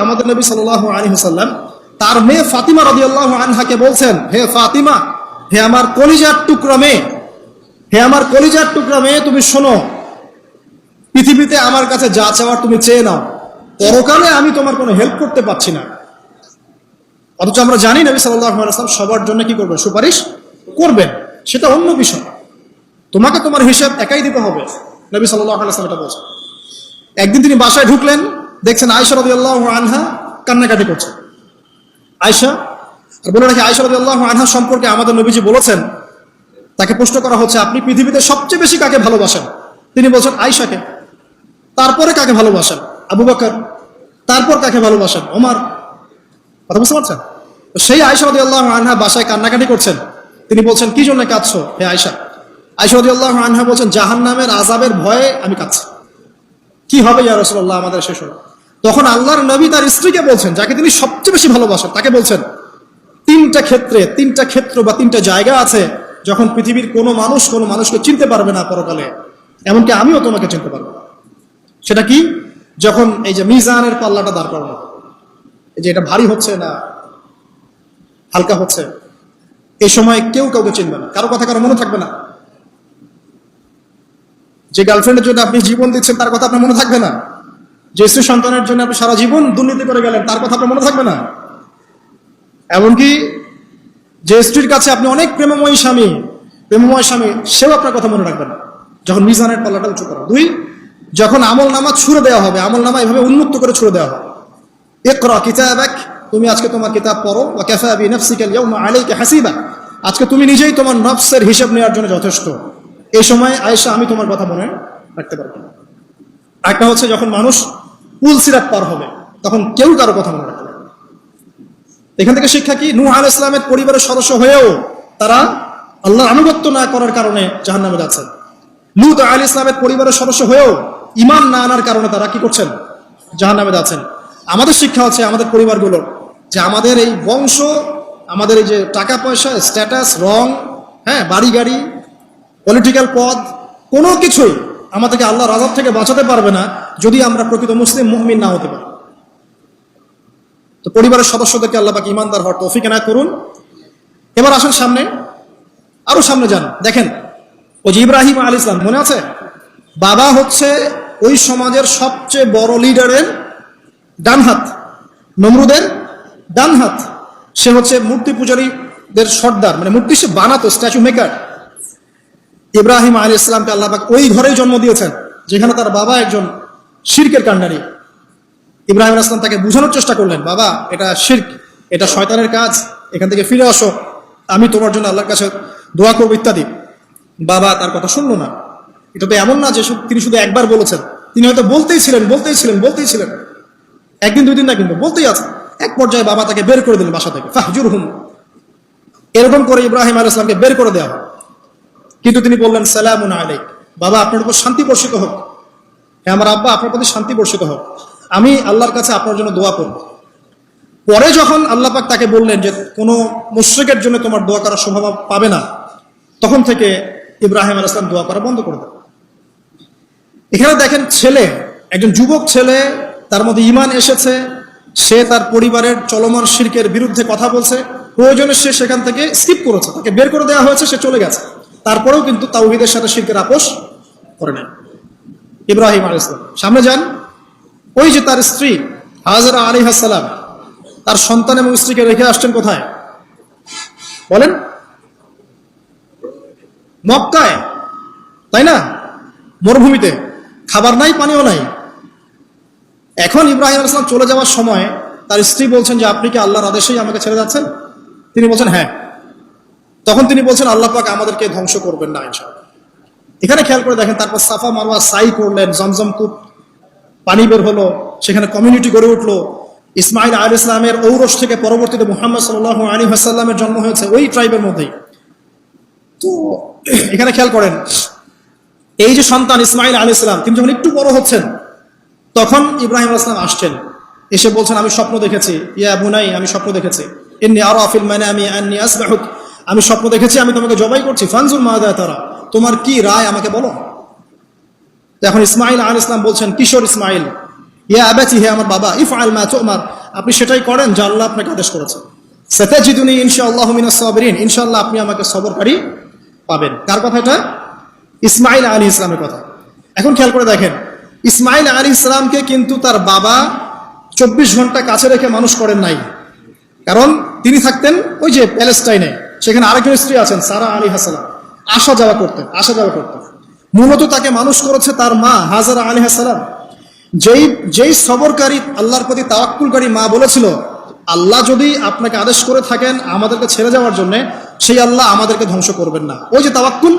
আমাদের নবী সাল্লাল্লাহু আলাইহি ওয়াসাল্লাম তার মেয়ে ফাতিমা রাদিয়াল্লাহু আনহাকে বলছেন, হে ফাতিমা, হে আমার কলিজার টুকরা মেয়ে, হে আমার কলিজার টুকরা মেয়ে, তুমি শোনো, পৃথিবীতে আমার কাছে যা চাওয়ার তুমি চেয়ে নাও, পরকালে আমি তোমার কোনো হেল্প করতে পারছি না। অথচ আমরা জানি নবী সাল্লাল্লাহু আলাইহি ওয়াসাল্লাম সবার জন্য কি করবেন? সুপারিশ করবেন, সেটা অন্য বিষয়। তোমাকে তোমার হিসাব একাই দিতে হবে, নবী সাল্লাল্লাহু আলাইহি ওয়াসাল্লাম এটা বলছেন। একদিন তিনি বাসায় ঢুকলেন, দেখছেন আয়েশা রাদিয়াল্লাহু আনহা কান্নাকাটি করছে। আয়েশা, আর বলে রাখি, আয়েশা রাদিয়াল্লাহু আনহা সম্পর্কে আমাদের নবীজি বলেছেন, তাকে প্রশ্ন করা হচ্ছে, আপনি পৃথিবীতে সবচেয়ে বেশি কাকে ভালোবাসেন? তিনি বলছেন আয়েশাকে। তারপরে কাকে ভালোবাসেন? আবু বকর। তারপর কাকে ভালোবাসেন? ওমর। কথা বুঝতে পারছেন? সেই আয়েশা রাদিয়াল্লাহু আনহা বাসায় কান্নাকাটি করছেন। তিনি বলছেন, কি জন্য কাঁদছো হে আয়েশা? আয়েশা রাদিয়াল্লাহু আনহা বলছেন, জাহান্নামের আযাবের ভয়ে আমি কাঁদছি। কি হবে ইয়া রাসূলুল্লাহ আমাদের শেষ হলো? তখন আল্লাহর নবী তার স্ত্রীকে বলছেন, যাকে তিনি সবচেয়ে বেশি ভালোবাসেন, তাকে বলছেন, তিনটা ক্ষেত্র বা তিনটা জায়গা আছে যখন পৃথিবীর কোনো মানুষকে চিনতে পারবে না পরকালে, এমনকি আমিও তোমাকে চিনতে পারবো না। সেটা কি? যখন এই যে মিজানের পাল্লাটা দাঁড় করানো, এই যে এটা ভারী হচ্ছে না হালকা হচ্ছে, এই সময় কেউ কাউকে চিনবে না, কারো কথা কারো মনে থাকবে না। যে গার্লফ্রেন্ডের জন্য আপনি জীবন দিচ্ছেন তার কথা আপনার মনে থাকবে না। যে স্ত্রী সন্তানের জন্য আপনি সারা জীবন দুর্নীতি করে গেলেন তার কথা আপনার মনে থাকবে না। এমনকি যে স্ত্রীর কাছে আপনি অনেক প্রেমময় স্বামী, সেও আপনার কথা মনে রাখবে না যখন মিজানের পাল্লাটা উঁচু করা। দুই, যখন আমল নামা ছুড়ে দেওয়া হবে, আমল নামা এভাবে উন্মুক্ত করে ছুড়ে দেওয়া হবে, ইকরা কিতাবাক, তুমি আজকে তোমার কিতাব পড়ো, ওয়া কাফা বিনাফসিকা আল-ইয়াওমা আলাইকা হাসিবা, আজকে তুমি নিজেই তোমার নফসের হিসাব নেওয়ার জন্য যথেষ্ট। এই সময় আয়েশা আমি তোমার কথা মনে রাখতে পারবো না। একটা হচ্ছে যখন মানুষ পুল সিরাত পার হবে, তখন কেউ কারো কথা মনে রাখবে না। এখান থেকে শিক্ষা কি? নূহ আলাইহিস সালামের পরিবারের সদস্য হয়েও তারা আল্লাহর আনুগত্য না করার কারণে জাহান্নামে যাচ্ছেন। লূত আলাইহিস সালামের পরিবারের সদস্য হয়েও ঈমান না আনার কারণে তারা কি করছেন? জাহান্নামে যাচ্ছেন। আমাদের শিক্ষা হচ্ছে আমাদের পরিবারগুলো, যে আমাদের এই বংশ, আমাদের এই যে টাকা পয়সা, স্ট্যাটাস, রং, বাড়ি গাড়ি, পলিটিক্যাল পদ, কোনো কিছুই আমাদেরকে আল্লাহর আযাব থেকে বাঁচাতে পারবে না যদি আমরা প্রকৃত মুসলিম মুমিন না হতে পারি। তো পরিবারের সদস্যদেরকে আল্লাহ পাক ঈমানদার হওয়ার তৌফিক এনায়েত করুন। এবার আসেন সামনে, আরো সামনে যান, দেখেন ওই যে ইব্রাহিম আলাইহিস সালাম, মনে আছে? বাবা হচ্ছে ওই সমাজের সবচেয়ে বড় লিডারের ডান হাত, নমরুদের ডান হাত। সে হচ্ছে মূর্তি পূজারীদের সর্দার, মানে মূর্তি সে বানাতো, স্ট্যাচু মেকার। ইব্রাহিম আলাইহিস সালামকে আল্লাহ পাক ওই ঘরেই জন্ম দিয়েছেন যেখানে তার বাবা একজন শিরকের কাণ্ডারী। ইব্রাহিম আলাইহিস সালাম তাকে বোঝানোর চেষ্টা করলেন, বাবা এটা শিরক, এটা শয়তানের কাজ, এখান থেকে ফিরে আসো, আমি তোমার জন্য আল্লাহর কাছে দোয়া করবো ইত্যাদি। বাবা তার কথা শুনলো না। এটা তো এমন না যে তিনি শুধু একবার বলেছেন, তিনি হয়তো বলতেই ছিলেন, একদিন দুই দিন না, কিন্তু বলতেই আছে। এক পর্যায়ে বাবা তাকে বের করে দিলেন বাসা থেকে, ফাহজুরহুম। এরকম করে ইব্রাহিম আলাইহিস সালামকে বের করে দেওয়া হয়। কিন্তু তিনি বললেন, সালামুন আলাইক, বাবা আপনার উপর শান্তি বর্ষিত হোক, হ্যাঁ আমার আব্বা আপনার প্রতি শান্তি বর্ষিত হোক, আমি আল্লাহর কাছে আপনার জন্য দোয়া করব। পরে যখন আল্লাহ পাক তাকে বললেন যে কোনো মুশরিকের জন্য তোমার দোয়া করার সম্ভাবনা পাবে না, তখন থেকে ইব্রাহিম আলাইহিস সালাম দোয়া করা বন্ধ করে দেন। এখানে দেখেন, ছেলে, একজন যুবক ছেলে, তার মধ্যে ঈমান এসেছে, সে তার পরিবারের চলমান শিরকের বিরুদ্ধে কথা বলছে, প্রয়োজনে সে সেখান থেকে স্কিপ করেছে, তাকে বের করে দেওয়া হয়েছে, সে চলে গেছে, তারপরেও কিন্তু তাওহীদের সাথে শিরকের আপোষ করে নাই ইব্রাহিম আলাইহিস সালাম। সামনে যান, ওই যে তার স্ত্রী হাজরা আলাইহিস সালাম, তার সন্তান এবং স্ত্রীকে রেখে আসছেন কোথায় বলেন? মক্কায়, তাই না? মরুভূমিতে, খাবার নাই, পানিও নাই। এখন ইব্রাহিম আলাইহিস সালাম চলে যাওয়ার সময় তার স্ত্রী বলছেন যে আপনি কি আল্লাহর আদেশেই আমাকে ছেড়ে যাচ্ছেন? তিনি বলছেন হ্যাঁ। তখন তিনি বলছেন আল্লাহ পাক আমাদেরকে ধ্বংস করবেন না ইনশাআল্লাহ। এখানে খেয়াল করে দেখেন, তারপর সাফা মারওয়া সাই করলেন, জমজম কূপ পানি বের হলো, সেখানে কমিউনিটি গড়ে উঠলো। ইসমাইল আলাইহিস সালামের ঔরস থেকে পরবর্তীতে মুহাম্মদ সাল্লাল্লাহু আলাইহি ওয়াসাল্লামের জন্ম হয়েছে ওই ট্রাইবের মধ্যেই। তো এখানে খেয়াল করেন, এই যে সন্তান ইসমাইল আলাইহিস সালাম, তিনি যখন একটু বড় হচ্ছেন, তখন ইব্রাহিম আলাইহিস সালাম আসছেন, এসে বলছেন আমি স্বপ্ন দেখেছি, ইয়া বুনাই, আমি স্বপ্ন দেখেছি, ইন্নী আরা ফিল মানামি আন্নী আসবাহুক, আমি স্বপ্ন দেখেছি আমি তোমাকে জবাই করছি, ফানজুর মাযা তারা, তোমার কি রায় আমাকে বলো। এখন ইসমাইল আলাইহিস সালাম বলছেন, কিশোর ইসমাইল, ইয়া আবাতি, হে আমার বাবা, ইফআল মা তুমার, আপনি সেটাই করেন যা আল্লাহ আপনাকে আদেশ করেছেন। সাতাজিদুনি ইনশাআল্লাহু মিনাস সাবিরিন, ইনশাআল্লাহ আপনি আমাকে সবরকারী পাবেন। কার কথা এটা? ইসমাঈল আলাইহিস সালামের কথা। এখন খেয়াল করে দেখেন, ইসমাঈল আলাইহিস সালামকে কিন্তু তার বাবা 24 ঘন্টা কাছে রেখে মানুষ করেন নাই। কারণ তিনি থাকতেন ওই যে প্যালেস্টাইনে, সেখানে আরেকজন স্ত্রী আছেন সারা আলাইহিস সালাম, আসা যাওয়া করতেন। মূলত তাকে মানুষ করেছে তার মা হাজারা আলাইহিস সালাম, যেই সবরকারী, আল্লাহর প্রতি তাওয়াক্কুলকারী মা বলেছিল, আল্লাহ যদি আপনাকে আদেশ করে থাকেন আমাদেরকে ছেড়ে যাওয়ার জন্য, সেই আল্লাহ আমাদেরকে ধ্বংস করবেন না। ওই যে তাওয়াক্কুল,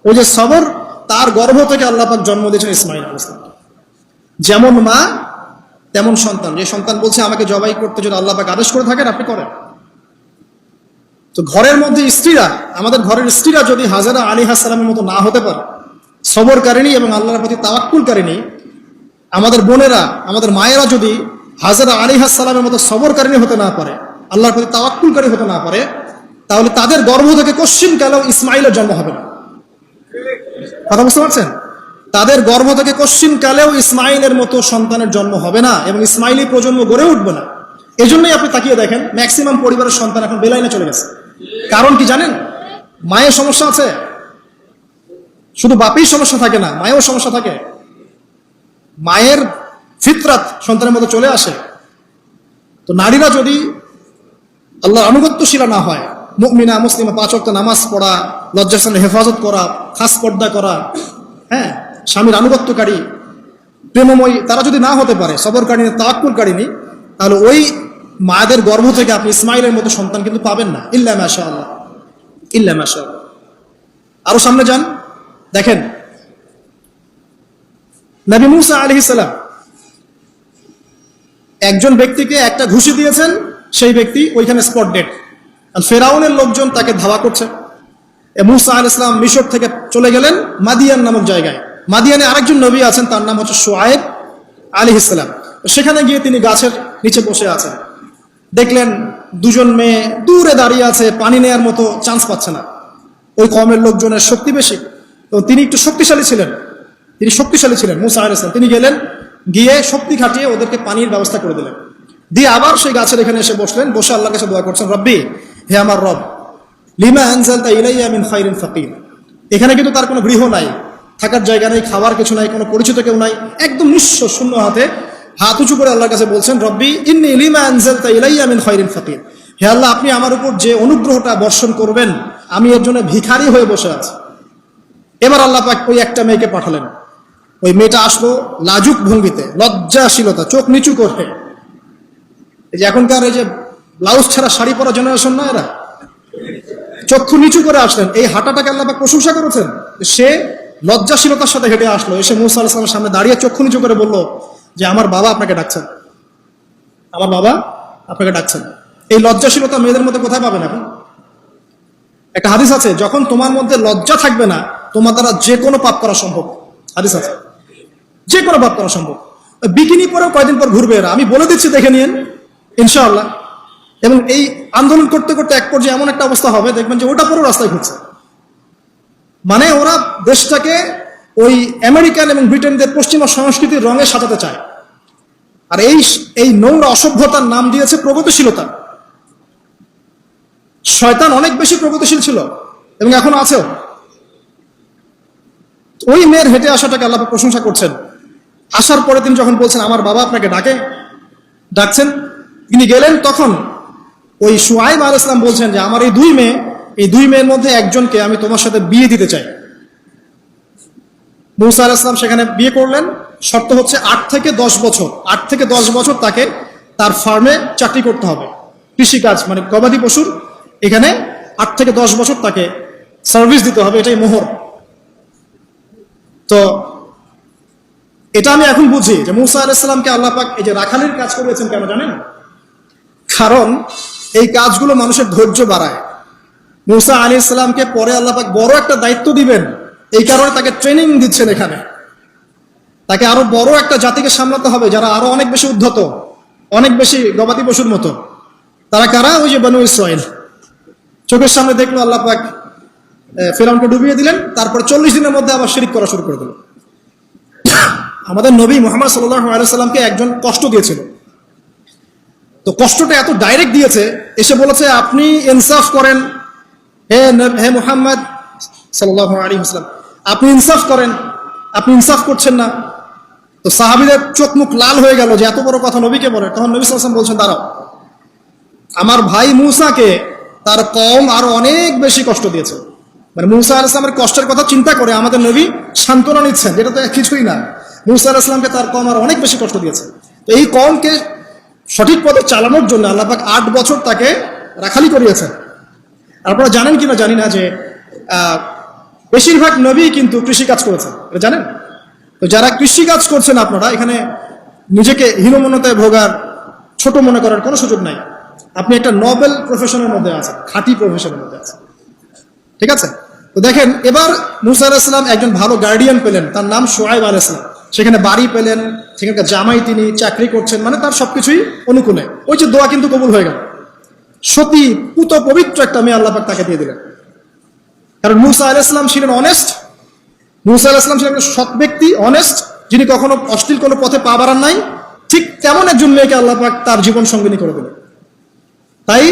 ওই যে সবর, তার গর্ভ থেকে আল্লাহ পাক জন্ম দিয়েছেন ইসমাঈল আলাইহিস সালাম। যেমন মা তেমন সন্তান। যে সন্তান বলছে আমাকে জবাই করতে যদি আল্লাহ পাক আদেশ করে থাকেন আপনি করেন। তো ঘরের মধ্যে স্ত্রীরা, আমাদের ঘরের স্ত্রীরা যদি হাজারা আলাইহিস সালামের মতো না হতে পারে, সবরকারিনী এবং আল্লাহর প্রতি তাওয়াক্কুলকারিনী, আমাদের বোনেরা, আমাদের মায়েরা যদি হাজারা আলাইহিস সালামের মতো সবরকারিনী হতে না পারে, আল্লাহর প্রতি তাওয়াক্কুলকারী হতে না পারে, তাহলে তাদের গর্ভ থেকে কশ্চিনকালেও ইসমাঈলের জন্ম হবে না। কথা বুঝতে পারছেন? তাদের গর্ভ থেকে কশ্চিনকালেও ইসমাঈলের মতো সন্তানের জন্ম হবে না এবং ইসমাঈলী প্রজন্ম গড়ে উঠবে না। এই জন্যই আপনি তাকিয়ে দেখেন, ম্যাক্সিমাম পরিবারের সন্তান এখন বেলাইনে চলে গেছে। কারণ কি জানেন? মায়ের সমস্যা আছে। শুধু বাপেই সমস্যা থাকে না, মায়েও সমস্যা থাকে। মায়ের ফিতরাত সন্তানের মধ্যে চলে আসে। তো নারীরা যদি আল্লাহর আনুগত্যশীলা না হয়, মুমিনা মুসলিমা, 5 ওয়াক্ত নামাজ পড়া, লজ্জাস্থানের হেফাজত করা, খাস পর্দা করা, হ্যাঁ, স্বামীর আনুগত্যকারী, প্রেমময়ী, তারা যদি না হতে পারে, সবরকারিনী, তাওয়াক্কুলকারিনী, তাহলে ওই মায়েদের গর্ভ থেকে আপনি ইসমাঈলের মতো সন্তান কিন্তু পাবেন না। ইল্লা মাশাআল্লাহ, ইল্লা মাশাআল্লাহ। আরো সামনে যান, দেখেন নবী মুসা আলাইহিস সালাম একজন ব্যক্তিকে একটা ঘুষি দিয়েছেন, সেই ব্যক্তি ওইখানে স্পট ডেড। আর ফেরাউনের লোকজন তাকে ধাওয়া করছে। মুসা আলাইহিস সালাম মিশর থেকে চলে গেলেন মাদিয়ান নামক জায়গায়। মাদিয়ানে আরেকজন নবী আছেন, তার নাম হচ্ছে শুআয়ব আলাইহিস সালাম। সেখানে গিয়ে তিনি গাছের নিচে বসে আছেন। দেখলেন দুজন মেয়ে দূরে দাঁড়িয়ে আছে, পানি নেয়ার মতো চান্স পাচ্ছে না। ওই কওমের লোকজনের শক্তি বেশি, তো তিনি একটু শক্তিশালী ছিলেন মুসা আলাইহিস সালাম। তিনি গেলেন, গিয়ে শক্তি খাটিয়ে ওদেরকে পানির ব্যবস্থা করে দিলেন। দিয়ে আবার সেই গাছের এখানে এসে বসলেন, বসে আল্লাহর কাছে দোয়া করছেন, রব্বি, হে আমার রব, লিমা আনজালতা ইলাইয়া মিন খাইরিন ফাকির। এখানে কিন্তু তার কোনো গৃহ নাই, থাকার জায়গা নেই, খাবার কিছু নাই, কোনো পরিচিত কেউ নাই, একদম নিঃস্ব শূন্য হাতে হাত উঁচু করে আল্লাহর কাছে বলছেন, রব্বি ইন্নী লিমা আনজালতা ইলাইয়া মিন খাইরিন ফাকির। হে আল্লাহ, আপনি আমার উপর যে অনুগ্রহটা বর্ষণ করবেন, আমি এর জন্য ভিখারি হয়ে বসে আছি। এবার আল্লাহ পাক ওই একটা মেয়েকে পাঠালেন। ওই মেয়েটা আসলো লাজুক ভঙ্গিতে, লজ্জাশীলতা, চোখ নিচু করে। এই যে এখনকার এই যে ব্লাউজ ছাড়া শাড়ি পরা জেনারেশন না, এরা চক্ষু নিচু করে আসলেন। এই হাঁটাটাকে আল্লাহ পাক প্রশংসা করেছেন। সে লজ্জাশীলতার সাথে হেঁটে আসলো, এসে মুসা আলাইহিস সালামের সামনে দাঁড়িয়ে চক্ষু নিচু করে বলল যে আমার বাবা আপনাকে ডাকছেন, আমার বাবা আপনাকে ডাকছেন। এই লজ্জাশীলতা মেয়েদের মধ্যে কোথায় পাবেন? এখন একটা হাদিস আছে, যখন তোমার মধ্যে লজ্জা থাকবে না, তোমার দ্বারা যে কোনো পাপ করা সম্ভব। হাদিস আছে, যে কোনো পাপ করা সম্ভব। বিকিনি পরেও কয়দিন পর ঘুরবে এরা, আমি বলে দিচ্ছি, দেখে নিন ইনশাআল্লাহ। এবং এই আন্দোলন করতে করতে এক পর্যায়ে এমন একটা অবস্থা হবে, দেখবেন যে ওটা পুরো রাস্তায় ঘুরছে। মানে ওরা দেশটাকে ওই আমেরিকান এবং ব্রিটেনদের পশ্চিমা সংস্কৃতির রঙে সাজাতে চায়। আর এই নোংরা অসভ্যতার নাম দিয়েছে প্রগতিশীলতা। শয়তান অনেক বেশি প্রগতিশীল ছিল এবং এখন আছেও। ওই মেয়ের হেঁটে আসাটাকে আল্লাহ প্রশংসা করছেন। আসার পরে তিনি যখন বলছেন আমার বাবা আপনাকে ডাকছেন, তিনি গেলেন, তখন ওই শুআয়ব আলাইহিস সালাম বলছেন যে আমার এই দুই মেয়ের মধ্যে একজনকে আমি তোমার সাথে বিয়ে দিতে চাই। মুসা আলাইহিস সালাম সেখানে বিয়ে করলেন। শর্ত হচ্ছে 8 থেকে 10 বছর তাকে তার ফার্মে চাকরি করতে হবে, কৃষিকাজ মানে গবাদি পশুর। এখানে 8 থেকে 10 বছর তাকে সার্ভিস দিতে হবে, এটাই মোহর। তো এটা আমি এখন বুঝি যে মুসা আলাইহিস সালামকে আল্লাহ পাক এই যে রাখালির কাজ করিয়েছেন কেন জানেন? কারণ এই কাজগুলো মানুষের ধৈর্য বাড়ায়। মুসা আলাইহিস সালামকে পরে আল্লাহ পাক বড় একটা দায়িত্ব দিবেন, এই কারণে তাকে ট্রেনিং দিচ্ছেন এখানে। তাকে আরো বড় একটা জাতিকে সামলাতে হবে যারা আরো অনেক বেশি উদ্ধত, অনেক বেশি গবাদি পশুর মতো। তারা কারা? ওই যে বনু ইসরাইল। চোখের সামনে দেখলো আল্লাহ পাক ফিরআউনকে ডুবিয়ে দিলেন, তারপর 40 দিনের মধ্যে আবার শিরক করা শুরু করে দিল। আমাদের নবী মুহাম্মদ সাল্লাল্লাহু আলাইহি সাল্লামকে একজন কষ্ট দিয়েছিল। তো কষ্টটা এত ডাইরেক্ট দিয়েছে, এসে বলেছে আপনি ইনসাফ করেন, হে মুহাম্মদ সাল্লাল্লাহু আলাইহি ওয়াসাল্লাম, আপনি ইনসাফ করেন, আপনি ইনসাফ করছেন না। তো সাহাবীদের চোখ মুখ লাল হয়ে গেল যে এত বড় কথা নবীকে বলে। তখন নবী সাল্লাল্লাহু আলাইহি ওয়াসাল্লাম বলছেন, দাঁড়াও, আমার ভাই মূসাকে তার কওম আরো অনেক বেশি কষ্ট দিয়েছে। মানে মূসা আলাইহিস সালামের কষ্টের কথা চিন্তা করে আমাদের নবী সান্ত্বনা নিচ্ছেন, যেটা তো কিছুই না। মূসা আলাইহিস সালামকে তার কওম আরো অনেক বেশি কষ্ট দিয়েছে। তো এই কওমকে সঠিক পথে চালানোর জন্য আল্লাহ পাক 8 বছর তাকে রাখালি করিয়েছেন। আপনারা জানেন কিনা জানি না যে বেশিরভাগ নবী কিন্তু কৃষিকাজ করেছেন, এটা জানেন? তো যারা কৃষিকাজ করছেন আপনারা এখানে নিজেকে হীনমন্যতায় ভোগার, ছোট মনে করার কোনো সুযোগ নাই। আপনি একটা নোবেল প্রফেশনের মধ্যে আছেন, খাঁটি প্রফেশনের মধ্যে আছেন, ঠিক আছে? তো দেখেন, এবার মূসা আলাইহিস সালাম একজন ভালো গার্ডিয়ান পেলেন, তার নাম শুআয়ব আলাইহিস সালাম। সেখানে বাড়ি পেলেন, সেখানকার জামাই, তিনি চাকরি করছেন, মানে তার সবকিছুই অনুকূলে। ওই যে দোয়া কিন্তু কবুল হয়ে গেল। সতী পুত পবিত্র একটা মেয়ে আল্লাহ পাক তাকে দিয়ে দিলেন। কারণ মূসা আলাইহিস সালাম ছিলেন অনেস্ট, মূসা আলাইহিস সালাম ছিলেন একটা সৎ ব্যক্তি, অনেস্ট, যিনি কখনো অশ্লীল কোনো পথে পা বাড়ান নাই। ঠিক তেমন একজন মেয়েকে আল্লাহ পাক তার জীবন সঙ্গিনী করে দিলেন। তাই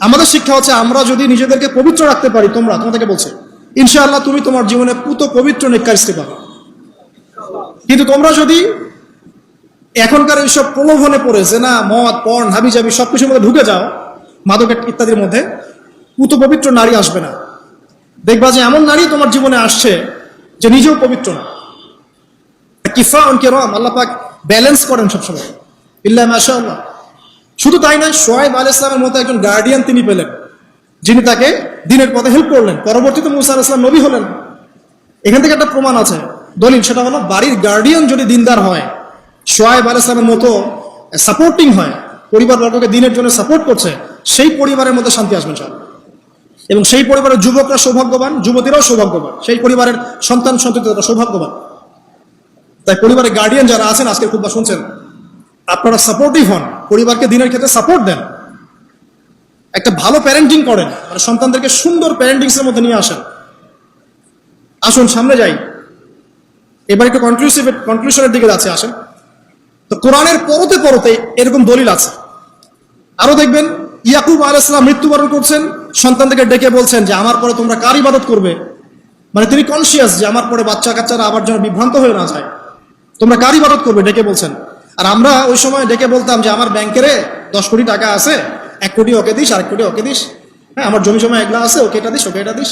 আমাদের শিক্ষা হচ্ছে, আমরা যদি নিজেদেরকে পবিত্র রাখতে পারি, তোমাদেরকে বলছে, ইনশাআল্লাহ তুমি তোমার জীবনে পুত পবিত্র নেককার স্ত্রী পাবে। কিন্তু তোমরা যদি এখনকার এইসব প্রলোভনে পড়ে জেনা, মদ, পর্ন, হাবিজাবি সবকিছুর মধ্যে ঢুকে যাও, মাদক ইত্যাদির মধ্যে, পুত পবিত্র নারী আসবে না। দেখবা যে এমন নারী তোমার জীবনে আসছে যে নিজেও পবিত্র না। কিফা কিরাম, আল্লাহ পাক ব্যালেন্স করেন সবসময়, ইল্লা মাশাআল্লাহ। শুধু তাই নয়, শুআয়ব আলাইহিস সালামের মতো একজন গার্ডিয়ান তিনি পেলেন, যিনি তাকে দিনের পথে হেল্প করলেন। পরবর্তীতে মূসা আলাইহিস সালাম নবী হলেন। এখান থেকে একটা প্রমাণ আছে, দলিল, সেটা হলো বাড়ির গার্ডিয়ান যদি দিনদার হয়, শুআয়ব আলাইহিস সালামের মতো সাপোর্টিং হয়, পরিবারবর্গকে দিনের জন্য সাপোর্ট করছে, সেই পরিবারের মধ্যে শান্তি আসবে ইনশাআল্লাহ। এবং সেই পরিবারের যুবকরা সৌভাগ্যবান, যুবতীরাও সৌভাগ্যবান, সেই পরিবারের সন্তান সন্ততিরা সৌভাগ্যবান। তাই পরিবারের গার্ডিয়ান যারা আছেন, আজকে খুব শুনছেন, আপনারা সাপোর্টিভ হন, পরিবারকে দিনের ক্ষেত্রে সাপোর্ট দেন, একটা ভালো প্যারেন্টিং করেন, মানে সন্তানদেরকে সুন্দর প্যারেন্টিংস এর মধ্যে নিয়ে আসেন। আসুন সামনে যাই, এবার একটু কনক্লুশনের দিকে যাচ্ছে, আসেন। তো কোরআনের পরতে পরতে এরকম দলিল আছে। আরো দেখবেন, ইয়াকুব আলাইহিস সালাম মৃত্যুবরণ করছেন, সন্তানদেরকে ডেকে বলছেন যে আমার পরে তোমরা কার ইবাদত করবে। মানে তিনি কনসিয়াস যে আমার পরে বাচ্চা কাচ্চারা আবার যেন বিভ্রান্ত হয়ে না যায়, তোমরা কার ইবাদত করবে, ডেকে বলছেন। আর আমরা ওই সময় ডেকে বলতাম যে আমার ব্যাংকেরে 10 কোটি টাকা আছে, 1 কোটি ওকে দিস, 1 কোটি ওকে দিস, হ্যাঁ আমার জমি জমা এগুলা আছে, ওকে এটা দিস, ওকে এটা দিস।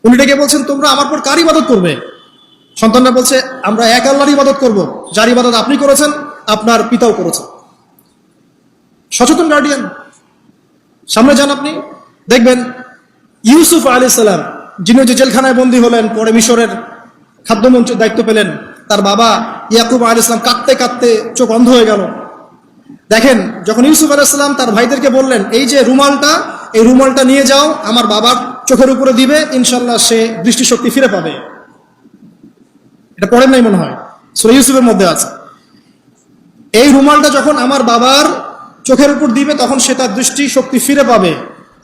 উনি ডেকে বলছেন তোমরা আমার পর কার ইবাদত করবে। সন্তানরা বলছে আমরা এক আল্লাহর ইবাদত করব, যার ইবাদত আপনি করেছেন, আপনার পিতাও করেছেন। সচেতন গার্ডিয়ান। সামনে যান, আপনি দেখবেন ইউসুফ আলাইহিস সালাম, যিনি যে জেলখানায় বন্দী হলেন, পরে মিশরের খাদ্যমন্ত্রীর দায়িত্ব পেলেন, তার বাবা ইয়াকুব আলাইহিস সালাম কাঁদতে কাঁদতে চোখ অন্ধ হয়ে গেল। দেখেন, যখন ইউসুফ আলাইহিস সালাম তার ভাইদেরকে বললেন এই যে রুমালটা, এই রুমালটা নিয়ে যাও, আমার বাবার চোখের উপরে দিবে, ইনশাল্লাহ সে দৃষ্টিশক্তি ফিরে পাবে। এটা পড়েন নাই মনে হয়, সূরা ইউসুফের মধ্যে আছে। এই রুমালটা যখন আমার বাবার চোখের উপর দিবে, তখন সে তার দৃষ্টিশক্তি ফিরে পাবে।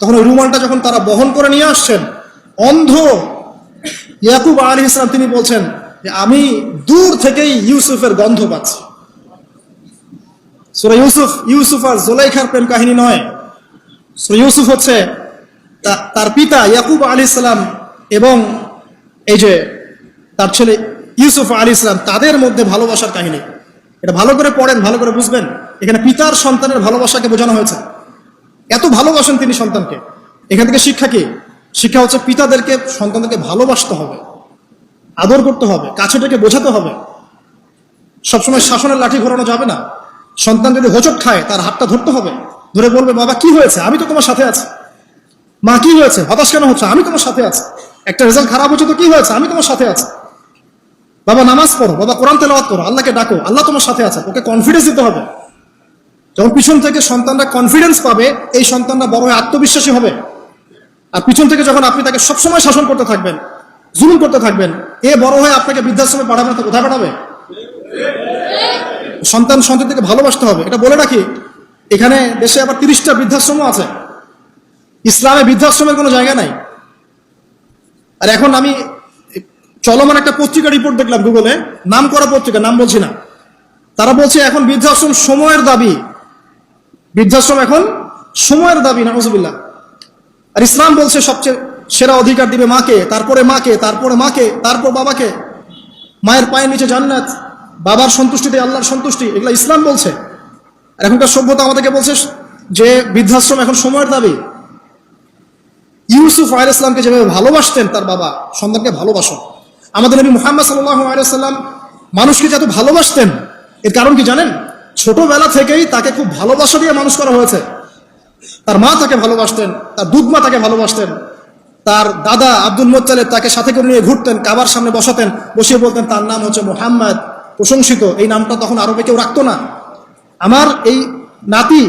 তখন ওই রুমালটা যখন তারা বহন করে নিয়ে আসছেন, অন্ধ ইয়াকুব আলাইহিস সালাম তিনি বলছেন যে আমি দূর থেকেই ইউসুফের গন্ধ পাচ্ছি। সূরা ইউসুফ আর জুলাইখার প্রেম কাহিনী নয়। সূরা ইউসুফ হচ্ছে তার পিতা ইয়াকুব আলাইহিস সালাম এবং এই যে তার ছেলে ইউসুফ আলাইহিস সালাম, তাদের মধ্যে ভালোবাসার কাহিনী। এটা ভালো করে পড়েন, ভালো করে বুঝবেন। এখানে পিতার সন্তানের ভালোবাসাকে বোঝানো হয়েছে। এত ভালোবাসেন তিনি সন্তানকে। এখান থেকে শিক্ষা কি? শিক্ষা হচ্ছে পিতাদেরকে, সন্তানদেরকে ভালোবাসতে হবে, আদর করতে হবে, কাছে থেকে বোঝাতে হবে। সবসময় শাসনের লাঠি ঘোরানো যাবে না। সন্তান যদি হোঁচট খায়, তার হাতটা ধরতে হবে, ধরে বলবে বাবা কি হয়েছে, আমি তো তোমার সাথে আছি। মা কি হয়েছে, হতাশ কেন হচ্ছে, আমি তোমার সাথে আছি। একটা রেজাল্ট খারাপ হচ্ছে তো কি হয়েছে, আমি তোমার সাথে আছি। বাবা নামাজ পড়ো, বাবা কোরআন তেলাওয়াত করো, আল্লাহকে ডাকো, আল্লাহ তোমার সাথে আছে। ওকে কনফিডেন্স দিতে হবে। যখন পিছন থেকে সন্তানরা কনফিডেন্স পাবে, এই সন্তানরা বড় হয়ে আত্মবিশ্বাসী হবে। আর পিছন থেকে যখন আপনি তাকে সবসময় শাসন করতে থাকবেন, জুলুম করতে থাকবেন, এ বড় হয়ে আপনাকে বৃদ্ধাশ্রমে পাঠাবে না তো কোথায় পাঠাবে? সন্তানকে ভালোবাসতে হবে। এটা বলে রাখি, এখানে দেশে আবার 30টা বৃদ্ধাশ্রমও আছে। ইসলামে বৃদ্ধাশ্রমের কোনো জায়গা নাই। আর এখন আমি চলমান একটা পত্রিকা রিপোর্ট দেখলাম গুগলে, নাম করা পত্রিকা, নাম বলছি না। তারা বলছে এখন বৃদ্ধাশ্রম সময়ের দাবি, বৃদ্ধাশ্রম এখন সময়ের দাবি, নাউজুবিল্লাহ। আর ইসলাম বলছে সবচেয়ে সেরা অধিকার দিবে মাকে, তারপরে মাকে, তারপরে মাকে, তারপর বাবাকে। মায়ের পায়ের নিচে জান্নাত, বাবার সন্তুষ্টিতে আল্লাহর সন্তুষ্টি, এগুলো ইসলাম বলছে। আর এখনকার সভ্যতা আমাদেরকে বলছে যে বৃদ্ধাশ্রম এখন সময়ের দাবি। ইউসুফ আলাইহিস সালামকে যেভাবে ভালোবাসতেন তার বাবা, সন্তানকে ভালোবাসো। আমাদের নবী মুহাম্মদ সাল্লাল্লাহু আলাইহি সাল্লাম মানুষকে যত ভালোবাসতেন, এর কারণ কি জানেন? ছোটবেলা থেকেই তাকে খুব ভালোবাসা দিয়ে মানুষ করা হয়েছে। তার মা তাকে ভালোবাসতেন, তার দুধ মা তাকে ভালোবাসতেন, তার দাদা আব্দুল মুত্তালিব তাকে সাথে করে নিয়ে ঘুরতেন, কাবার সামনে বসাতেন, বসিয়ে বলতেন তার নাম হচ্ছে মুহাম্মদ, প্রশংসিত। এই নামটা তখন আরবে কেউ রাখতো না। আমার এই নাতি,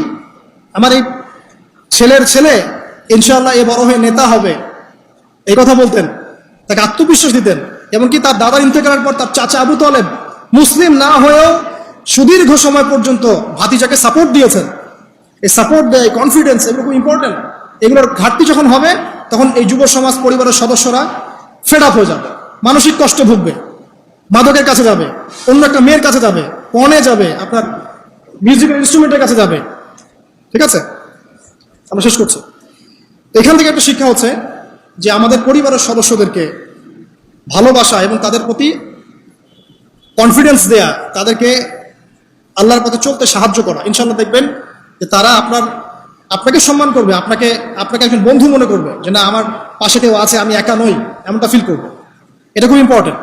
আমার এই ছেলের ছেলে ইনশাআল্লাহ এ বড় হয়ে নেতা হবে, এই কথা বলতেন, তাকে আত্মবিশ্বাস দিতেন। এমনকি তার দাদার ইন্তেকালের পর তার চাচা আবু তালেব মুসলিম না হয়েও সুদীর্ঘ সময় পর্যন্ত ভাতিজাকে সাপোর্ট দিয়েছেন। এই সাপোর্ট দেয়, কনফিডেন্স, এগুলো খুব ইম্পর্টেন্ট। এগুলোর ঘাটতি যখন হবে তখন এই যুব সমাজ পরিবারের সদস্যরা ফেড আপ হয়ে যাবে, মানসিক কষ্টে ভুগবে, মাদকের কাছে যাবে, অন্য একটা মেয়ের কাছে যাবে, পণে যাবে, আপনার মিউজিক্যাল ইনস্ট্রুমেন্টের কাছে যাবে। ঠিক আছে, আমরা শেষ করছি। এখান থেকে একটা শিক্ষা হচ্ছে যে আমাদের পরিবারের সদস্যদেরকে ভালোবাসা এবং তাদের প্রতি কনফিডেন্স দেয়া, তাদেরকে আল্লাহর পথে চলতে সাহায্য করা। ইনশাআল্লাহ দেখবেন যে তারা আপনাকে সম্মান করবে, আপনাকে একজন বন্ধু মনে করবে, যে না আমার পাশে কেউ আছে, আমি একা নই, এমনটা ফিল করবে। এটা খুব ইম্পর্টেন্ট।